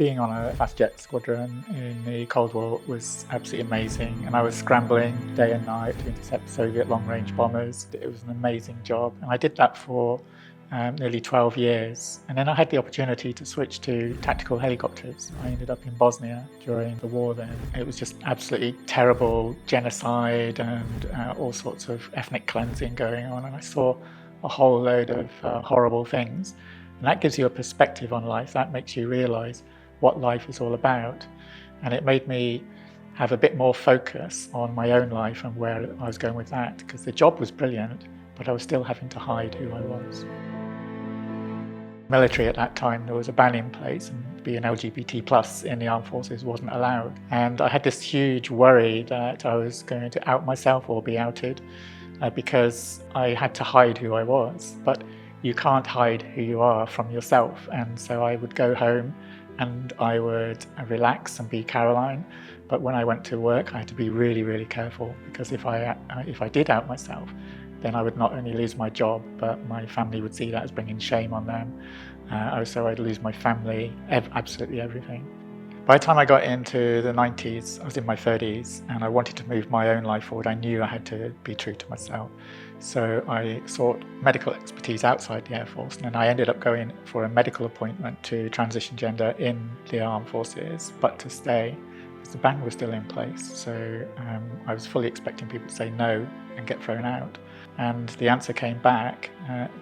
Being on a fast jet squadron in the Cold War was absolutely amazing, and I was scrambling day and night to intercept Soviet long-range bombers. It was an amazing job, and I did that for nearly 12 years. And then I had the opportunity to switch to tactical helicopters. I ended up in Bosnia during the war then. It was just absolutely terrible genocide and all sorts of ethnic cleansing going on, and I saw a whole load of horrible things. And that gives you a perspective on life. That makes you realise what life is all about. And it made me have a bit more focus on my own life and where I was going with that, because the job was brilliant, but I was still having to hide who I was. Military at that time, there was a ban in place, and being LGBT plus in the armed forces wasn't allowed. And I had this huge worry that I was going to out myself or be outed because I had to hide who I was. But you can't hide who you are from yourself. And so I would go home and I would relax and be Caroline. But when I went to work, I had to be really, really careful, because if I did out myself, then I would not only lose my job, but my family would see that as bringing shame on them. So I'd lose my family, absolutely everything. By the time I got into the 90s, I was in my 30s, and I wanted to move my own life forward. I knew I had to be true to myself. So I sought medical expertise outside the Air Force, and I ended up going for a medical appointment to transition gender in the armed forces, but to stay, because the ban was still in place. So I was fully expecting people to say no and get thrown out. And the answer came back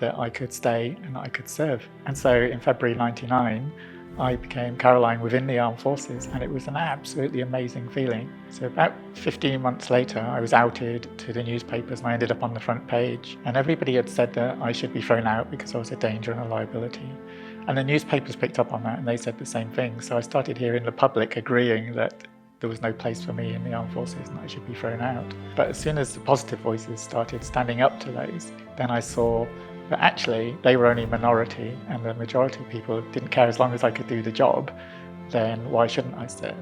that I could stay and that I could serve. And so in February '99, I became Caroline within the armed forces, and it was an absolutely amazing feeling. So about 15 months later, I was outed to the newspapers and I ended up on the front page. And everybody had said that I should be thrown out because I was a danger and a liability. And the newspapers picked up on that and they said the same thing. So I started hearing the public agreeing that there was no place for me in the armed forces and I should be thrown out. But as soon as the positive voices started standing up to those, then I saw that actually they were only a minority, and the majority of people didn't care. As long as I could do the job, then why shouldn't I serve?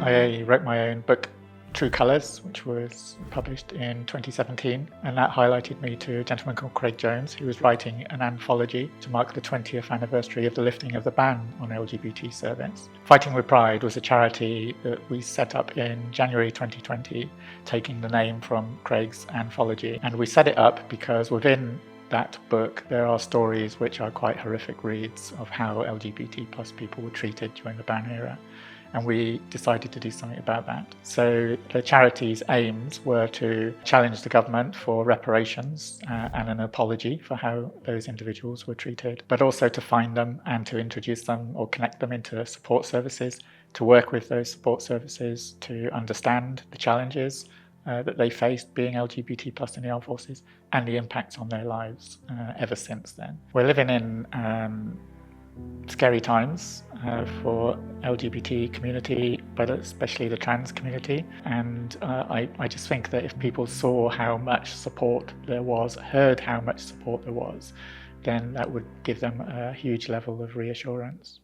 I wrote my own book, True Colours, which was published in 2017, and that highlighted me to a gentleman called Craig Jones, who was writing an anthology to mark the 20th anniversary of the lifting of the ban on LGBT service. Fighting with Pride was a charity that we set up in January 2020, taking the name from Craig's anthology. And we set it up because within that book there are stories which are quite horrific reads of how LGBT plus people were treated during the ban era. And we decided to do something about that. So the charity's aims were to challenge the government for reparations and an apology for how those individuals were treated, but also to find them and to introduce them or connect them into support services, to work with those support services to understand the challenges that they faced being LGBT plus in the armed forces and the impacts on their lives ever since then. We're living in scary times for LGBT community, but especially the trans community. And I just think that if people saw how much support there was, heard how much support there was, then that would give them a huge level of reassurance.